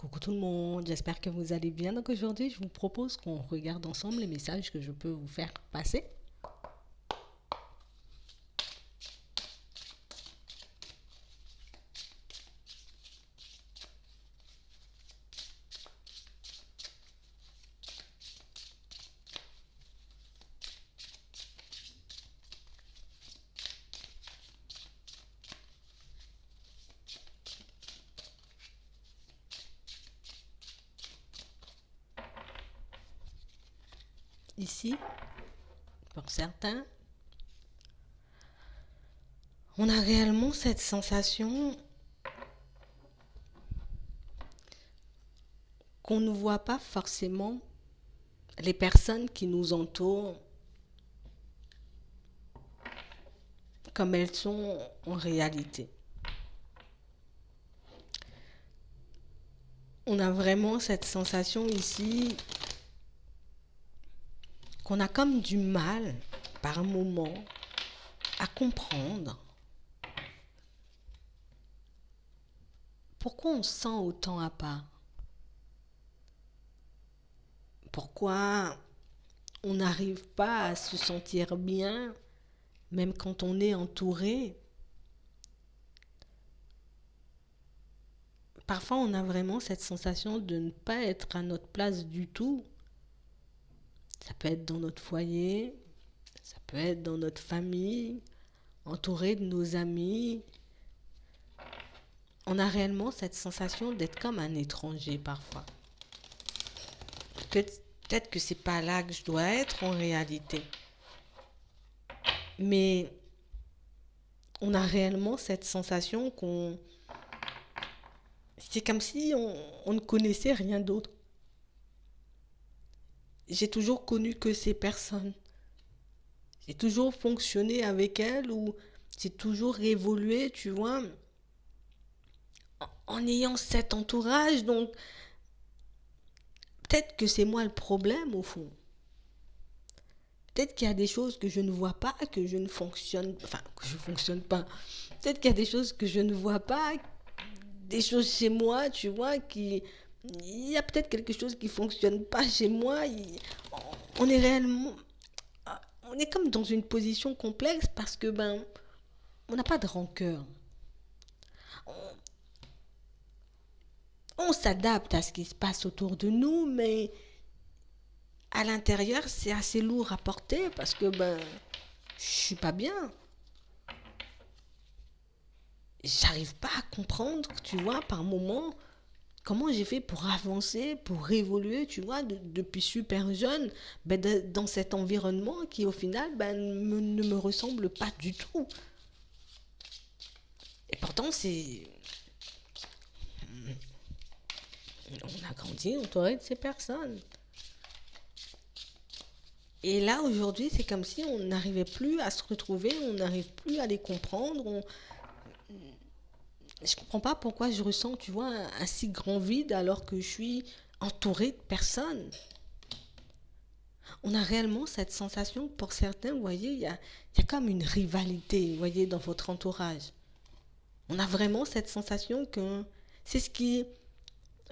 Coucou tout le monde, j'espère que vous allez bien. Donc aujourd'hui, je vous propose qu'on regarde ensemble les messages que je peux vous faire passer. Ici, pour certains, on a réellement cette sensation qu'on ne voit pas forcément les personnes qui nous entourent comme elles sont en réalité. On a vraiment cette sensation ici qu'on a comme du mal, par moment, à comprendre pourquoi on se sent autant à part. Pourquoi on n'arrive pas à se sentir bien, même quand on est entouré. Parfois, on a vraiment cette sensation de ne pas être à notre place du tout. Ça peut être dans notre foyer, ça peut être dans notre famille, entouré de nos amis. On a réellement cette sensation d'être comme un étranger parfois. Peut-être que c'est pas là que je dois être en réalité. Mais on a réellement cette sensation qu'on... C'est comme si on ne connaissait rien d'autre. J'ai toujours connu que ces personnes. J'ai toujours fonctionné avec elles ou j'ai toujours évolué, tu vois, en ayant cet entourage. Donc, peut-être que c'est moi le problème au fond. Peut-être qu'il y a des choses que je ne vois pas, que je ne fonctionne, enfin, que je ne fonctionne pas. Peut-être qu'il y a des choses que je ne vois pas, des choses chez moi, tu vois, qui... Il y a peut-être quelque chose qui ne fonctionne pas chez moi. On est réellement... On est comme dans une position complexe parce que, on n'a pas de rancœur. On s'adapte à ce qui se passe autour de nous, mais à l'intérieur, c'est assez lourd à porter parce que, je suis pas bien. J'arrive pas à comprendre, tu vois, par moments, comment j'ai fait pour avancer, pour évoluer, tu vois, depuis super jeune, dans cet environnement qui, au final, ne me ressemble pas du tout. Et pourtant, on a grandi entouré de ces personnes. Et là, aujourd'hui, c'est comme si on n'arrivait plus à se retrouver, on n'arrive plus à les comprendre. Je ne comprends pas pourquoi je ressens, tu vois, un si grand vide alors que je suis entourée de personnes. On a réellement cette sensation, pour certains, vous voyez, il y a comme une rivalité, vous voyez, dans votre entourage. On a vraiment cette sensation que c'est ce qui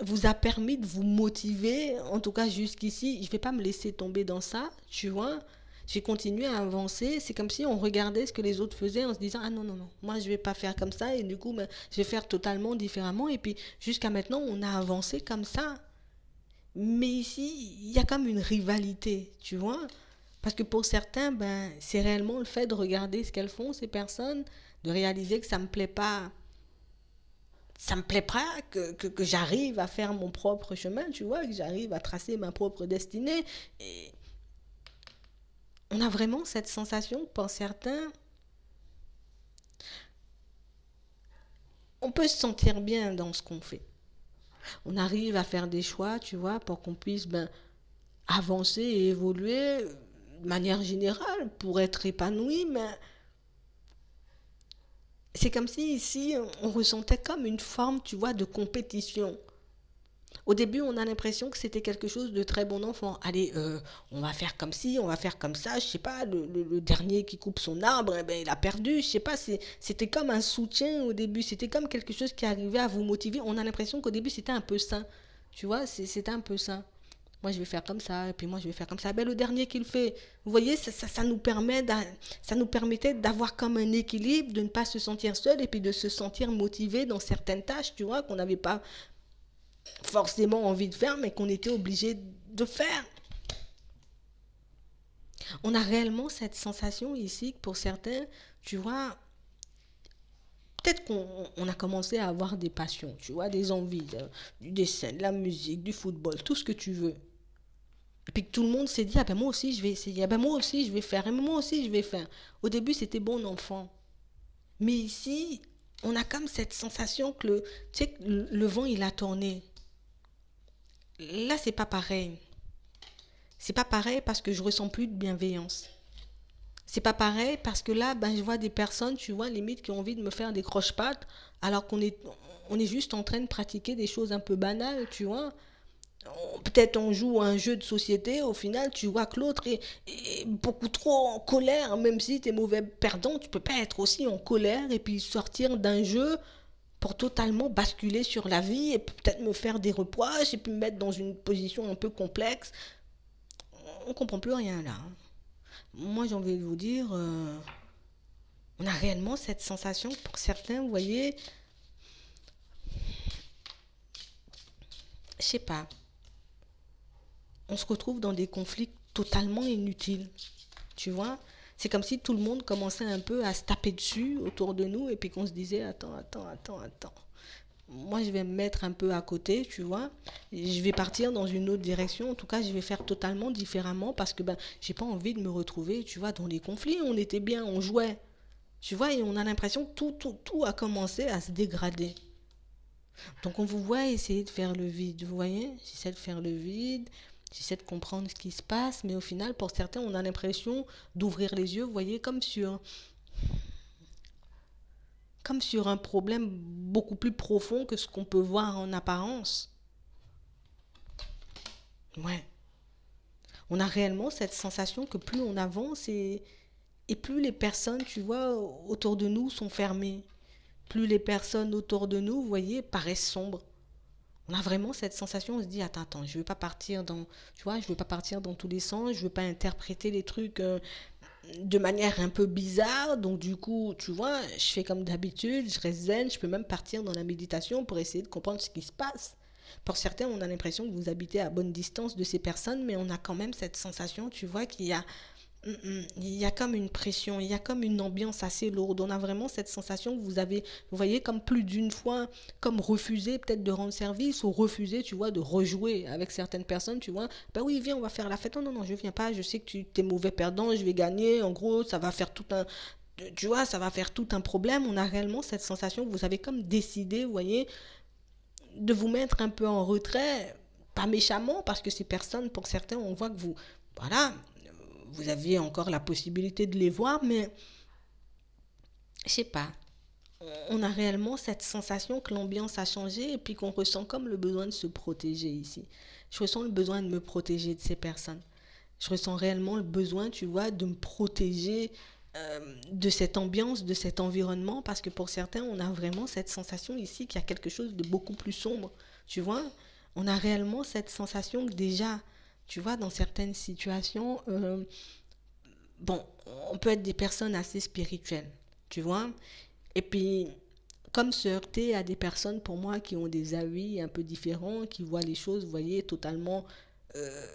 vous a permis de vous motiver, en tout cas jusqu'ici. Je ne vais pas me laisser tomber dans ça, tu vois. J'ai continué à avancer. C'est comme si on regardait ce que les autres faisaient en se disant ah non, non, non, moi je ne vais pas faire comme ça et du coup je vais faire totalement différemment. Et puis jusqu'à maintenant, on a avancé comme ça. Mais ici, il y a comme une rivalité, tu vois. Parce que pour certains, c'est réellement le fait de regarder ce qu'elles font, ces personnes, de réaliser que ça me plaît pas que j'arrive à faire mon propre chemin, tu vois, que j'arrive à tracer ma propre destinée. Et on a vraiment cette sensation, pour certains, on peut se sentir bien dans ce qu'on fait. On arrive à faire des choix, tu vois, pour qu'on puisse avancer et évoluer de manière générale pour être épanoui, mais c'est comme si ici on ressentait comme une forme, tu vois, de compétition. Au début, on a l'impression que c'était quelque chose de très bon enfant. Allez, on va faire comme ci, on va faire comme ça. Je sais pas, le dernier qui coupe son arbre, eh ben, il a perdu. Je sais pas, c'était comme un soutien au début. C'était comme quelque chose qui arrivait à vous motiver. On a l'impression qu'au début, c'était un peu sain. Tu vois, c'était un peu sain. Moi, je vais faire comme ça, et puis moi, je vais faire comme ça. Ben, le dernier qu'il fait, vous voyez, ça nous ça nous permettait d'avoir comme un équilibre, de ne pas se sentir seul, et puis de se sentir motivé dans certaines tâches, tu vois, qu'on n'avait pas forcément envie de faire, mais qu'on était obligé de faire. On a réellement cette sensation ici que pour certains, tu vois, peut-être qu'on a commencé à avoir des passions, tu vois, des envies, du dessin, de la musique, du football, tout ce que tu veux. Et puis que tout le monde s'est dit, ah ben moi aussi je vais essayer, ah ben moi aussi je vais faire, et moi aussi je vais faire. Au début c'était bon enfant. Mais ici, on a comme cette sensation que tu sais, que le vent il a tourné. Là c'est pas pareil. C'est pas pareil parce que je ressens plus de bienveillance. C'est pas pareil parce que là, ben, je vois des personnes, tu vois, limite, qui ont envie de me faire des croche-pattes, alors on est juste en train de pratiquer des choses un peu banales, tu vois. Peut-être on joue à un jeu de société, au final, tu vois que l'autre est beaucoup trop en colère, même si tu es mauvais perdant, tu peux pas être aussi en colère et puis sortir d'un jeu pour totalement basculer sur la vie et peut-être me faire des reproches et puis me mettre dans une position un peu complexe. On comprend plus rien là. Moi, j'ai envie de vous dire, on a réellement cette sensation pour certains, vous voyez, je sais pas, on se retrouve dans des conflits totalement inutiles, tu vois. C'est comme si tout le monde commençait un peu à se taper dessus autour de nous et puis qu'on se disait, attends. Moi, je vais me mettre un peu à côté, tu vois. Je vais partir dans une autre direction. En tout cas, je vais faire totalement différemment parce que ben, j'ai pas envie de me retrouver, tu vois, dans les conflits. On était bien, on jouait. Tu vois, et on a l'impression que tout a commencé à se dégrader. Donc on vous voit essayer de faire le vide, vous voyez. J'essaie de faire le vide, j'essaie de comprendre ce qui se passe, mais au final, pour certains, on a l'impression d'ouvrir les yeux, vous voyez, comme sur un problème beaucoup plus profond que ce qu'on peut voir en apparence. Ouais. On a réellement cette sensation que plus on avance et plus les personnes, tu vois, autour de nous sont fermées. Plus les personnes autour de nous, vous voyez, paraissent sombres. On a vraiment cette sensation, on se dit, attends, je ne veux pas partir dans, tu vois, je veux pas partir dans tous les sens, je veux pas interpréter les trucs de manière un peu bizarre, donc du coup, tu vois, je fais comme d'habitude, je reste zen, je peux même partir dans la méditation pour essayer de comprendre ce qui se passe. Pour certains, on a l'impression que vous habitez à bonne distance de ces personnes, mais on a quand même cette sensation, tu vois, il y a comme une pression, il y a comme une ambiance assez lourde. On a vraiment cette sensation que vous avez, vous voyez, comme plus d'une fois, comme refusé peut-être de rendre service ou refusé, tu vois, de rejouer avec certaines personnes, tu vois. Ben oui, viens, on va faire la fête. Non, non, non, je viens pas, je sais que tu t'es mauvais perdant, je vais gagner. En gros, ça va faire tout un, tu vois, ça va faire tout un problème. On a réellement cette sensation que vous avez comme décidé, vous voyez, de vous mettre un peu en retrait, pas méchamment, parce que ces personnes, pour certains, on voit que vous, voilà, vous aviez encore la possibilité de les voir, mais je sais pas. On a réellement cette sensation que l'ambiance a changé et puis qu'on ressent comme le besoin de se protéger ici. Je ressens le besoin de me protéger de ces personnes. Je ressens réellement le besoin, tu vois, de me protéger de cette ambiance, de cet environnement, parce que pour certains, on a vraiment cette sensation ici qu'il y a quelque chose de beaucoup plus sombre. Tu vois, on a réellement cette sensation que déjà, tu vois, dans certaines situations, bon, on peut être des personnes assez spirituelles, tu vois, et puis comme se heurter à des personnes pour moi qui ont des avis un peu différents, qui voient les choses, vous voyez, totalement, euh,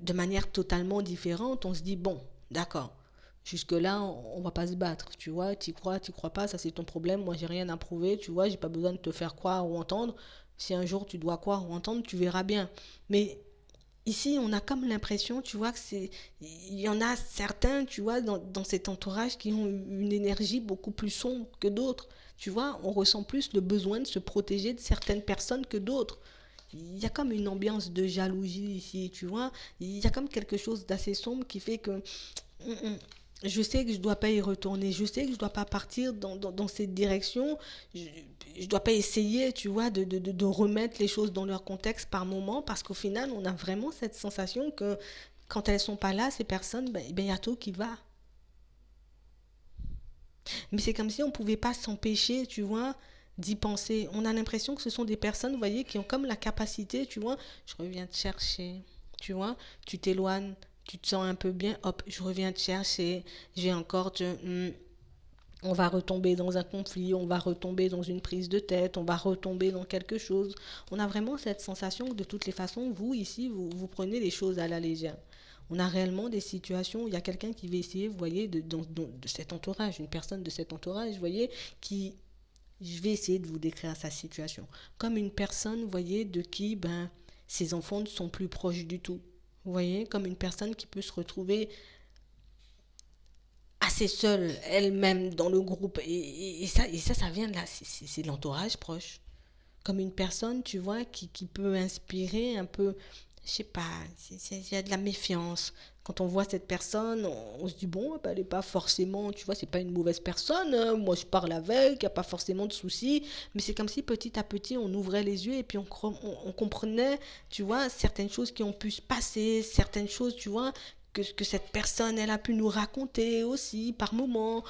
de manière totalement différente, on se dit, bon, d'accord, jusque-là, on va pas se battre, tu vois, t'y crois pas, ça c'est ton problème, moi j'ai rien à prouver, tu vois, j'ai pas besoin de te faire croire ou entendre, si un jour tu dois croire ou entendre, tu verras bien. Mais ici, on a comme l'impression, tu vois, il y en a certains, tu vois, dans cet entourage qui ont une énergie beaucoup plus sombre que d'autres. Tu vois, on ressent plus le besoin de se protéger de certaines personnes que d'autres. Il y a comme une ambiance de jalousie ici, tu vois. Il y a comme quelque chose d'assez sombre qui fait que je sais que je dois pas y retourner, je sais que je dois pas partir dans cette direction, je, je dois pas essayer, tu vois, de remettre les choses dans leur contexte par moment, parce qu'au final, on a vraiment cette sensation que quand elles sont pas là, ces personnes, ben, y a tout qui va. Mais c'est comme si on pouvait pas s'empêcher, tu vois, d'y penser. On a l'impression que ce sont des personnes, vous voyez, qui ont comme la capacité, tu vois, je reviens te chercher, tu vois, tu t'éloignes, tu te sens un peu bien, hop, je reviens te chercher, j'ai encore on va retomber dans un conflit, on va retomber dans une prise de tête, on va retomber dans quelque chose. On a vraiment cette sensation que de toutes les façons, vous ici, vous prenez les choses à la légère. On a réellement des situations où il y a quelqu'un qui va essayer, vous voyez, de cet entourage, une personne de cet entourage, vous voyez, qui, je vais essayer de vous décrire sa situation. Comme une personne, vous voyez, de qui, ben, ses enfants ne sont plus proches du tout. Vous voyez, comme une personne qui peut se retrouver assez seule elle-même dans le groupe. Ça vient de là. C'est de l'entourage proche. Comme une personne, tu vois, qui peut inspirer un peu, je sais pas, il y a de la méfiance. Quand on voit cette personne, on se dit, bon, bah, elle n'est pas forcément, tu vois, c'est pas une mauvaise personne, hein. Moi, je parle avec, il n'y a pas forcément de soucis. Mais c'est comme si petit à petit, on ouvrait les yeux et puis on comprenait, tu vois, certaines choses qui ont pu se passer, certaines choses, tu vois, que cette personne, elle a pu nous raconter aussi par moments.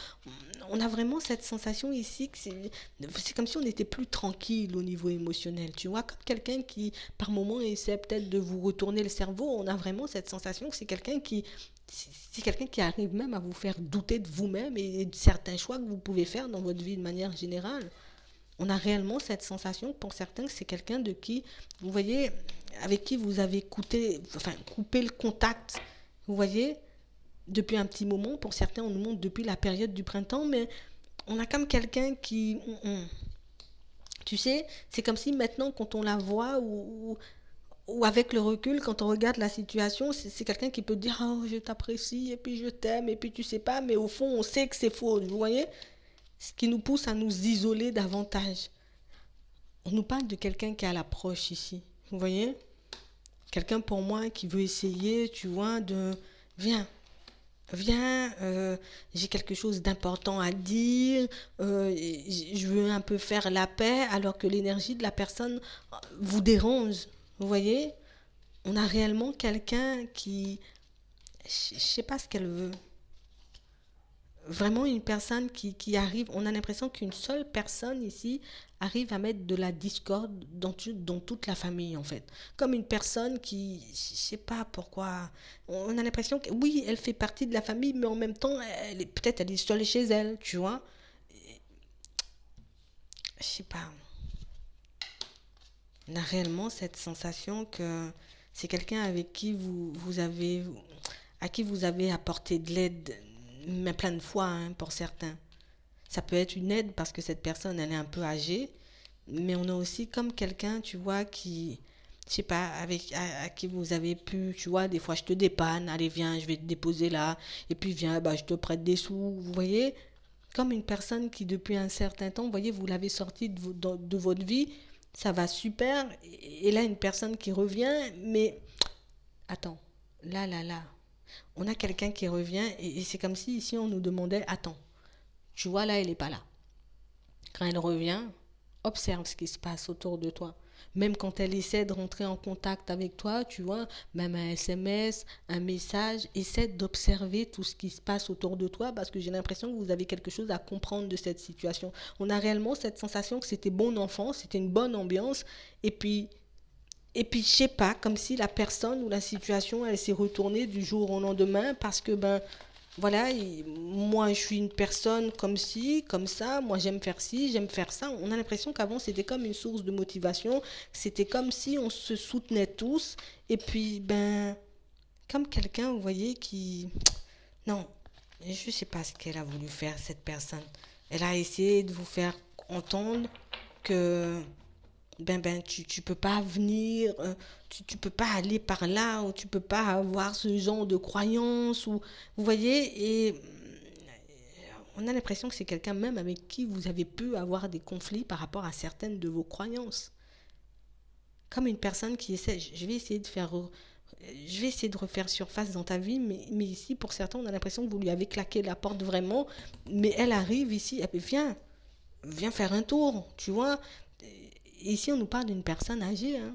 On a vraiment cette sensation ici que c'est comme si on était plus tranquille au niveau émotionnel, tu vois, comme quelqu'un qui par moment essaie peut-être de vous retourner le cerveau. On a vraiment cette sensation que c'est quelqu'un qui arrive même à vous faire douter de vous-même et de certains choix que vous pouvez faire dans votre vie de manière générale. On a réellement cette sensation pour certains que c'est quelqu'un de qui, vous voyez, avec qui vous avez coupé le contact, vous voyez, depuis un petit moment. Pour certains, on nous montre depuis la période du printemps, mais on a comme quelqu'un qui, tu sais, c'est comme si maintenant, quand on la voit ou avec le recul, quand on regarde la situation, c'est quelqu'un qui peut dire, oh, je t'apprécie, et puis je t'aime, et puis tu sais pas, mais au fond, on sait que c'est faux, vous voyez, ce qui nous pousse à nous isoler davantage. On nous parle de quelqu'un qui a l'approche ici, vous voyez, quelqu'un pour moi qui veut essayer, tu vois, viens, viens, j'ai quelque chose d'important à dire, je veux un peu faire la paix, alors que l'énergie de la personne vous dérange. Vous voyez, on a réellement quelqu'un qui, je sais pas ce qu'elle veut. Vraiment une personne qui arrive, on a l'impression qu'une seule personne ici arrive à mettre de la discorde dans toute la famille en fait. Comme une personne qui, je sais pas pourquoi, on a l'impression que oui, elle fait partie de la famille, mais en même temps, peut-être elle est seule chez elle, tu vois. Je sais pas, on a réellement cette sensation que c'est quelqu'un avec qui à qui vous avez apporté de l'aide, mais plein de fois hein, pour certains. Ça peut être une aide parce que cette personne, elle est un peu âgée, mais on a aussi comme quelqu'un, tu vois, qui, je sais pas, à qui vous avez pu, tu vois, des fois je te dépanne, allez viens, je vais te déposer là, et puis viens, bah, je te prête des sous, vous voyez, comme une personne qui depuis un certain temps, vous voyez, vous l'avez sortie de votre vie, ça va super, et là une personne qui revient, mais attends, là, on a quelqu'un qui revient, et c'est comme si ici on nous demandait, attends, tu vois là, elle n'est pas là. Quand elle revient, observe ce qui se passe autour de toi. Même quand elle essaie de rentrer en contact avec toi, tu vois, même un SMS, un message, essaie d'observer tout ce qui se passe autour de toi parce que j'ai l'impression que vous avez quelque chose à comprendre de cette situation. On a réellement cette sensation que c'était bon enfant, c'était une bonne ambiance et puis je sais pas, comme si la personne ou la situation, elle s'est retournée du jour au lendemain parce que, ben, voilà, moi je suis une personne comme ci, comme ça, moi j'aime faire ci, j'aime faire ça. On a l'impression qu'avant c'était comme une source de motivation, c'était comme si on se soutenait tous et puis, ben, comme quelqu'un, vous voyez, qui... Non, je sais pas ce qu'elle a voulu faire, cette personne. Elle a essayé de vous faire entendre que tu peux pas venir, tu peux pas aller par là, ou tu peux pas avoir ce genre de croyance, ou vous voyez, et on a l'impression que c'est quelqu'un même avec qui vous avez pu avoir des conflits par rapport à certaines de vos croyances. Comme une personne qui essaie, je vais essayer de faire Je vais essayer de refaire surface dans ta vie, mais ici, pour certains, on a l'impression que vous lui avez claqué la porte vraiment. Mais elle arrive ici, elle fait, viens faire un tour, tu vois. Ici, on nous parle d'une personne âgée, hein.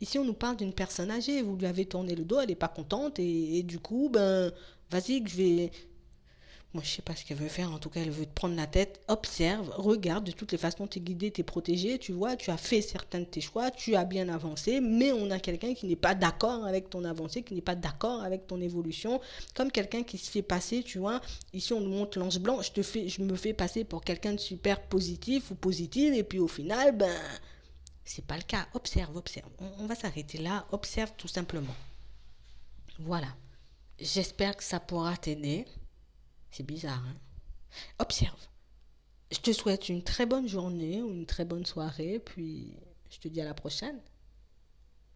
Ici, on nous parle d'une personne âgée. Vous lui avez tourné le dos, elle n'est pas contente. Et du coup, ben, vas-y, que je vais. Moi, je sais pas ce qu'elle veut faire. En tout cas, elle veut te prendre la tête. Observe, regarde. De toutes les façons, tu es guidé, tu es protégé. Tu vois, tu as fait certains de tes choix. Tu as bien avancé. Mais on a quelqu'un qui n'est pas d'accord avec ton avancée, qui n'est pas d'accord avec ton évolution. Comme quelqu'un qui se fait passer, tu vois. Ici, on nous montre l'ange blanc. Je me fais passer pour quelqu'un de super positif ou positive. Et puis, au final, ben, c'est pas le cas. Observe, observe. On va s'arrêter là. Observe tout simplement. Voilà. J'espère que ça pourra t'aider. C'est bizarre, hein? Observe. Je te souhaite une très bonne journée ou une très bonne soirée, puis je te dis à la prochaine.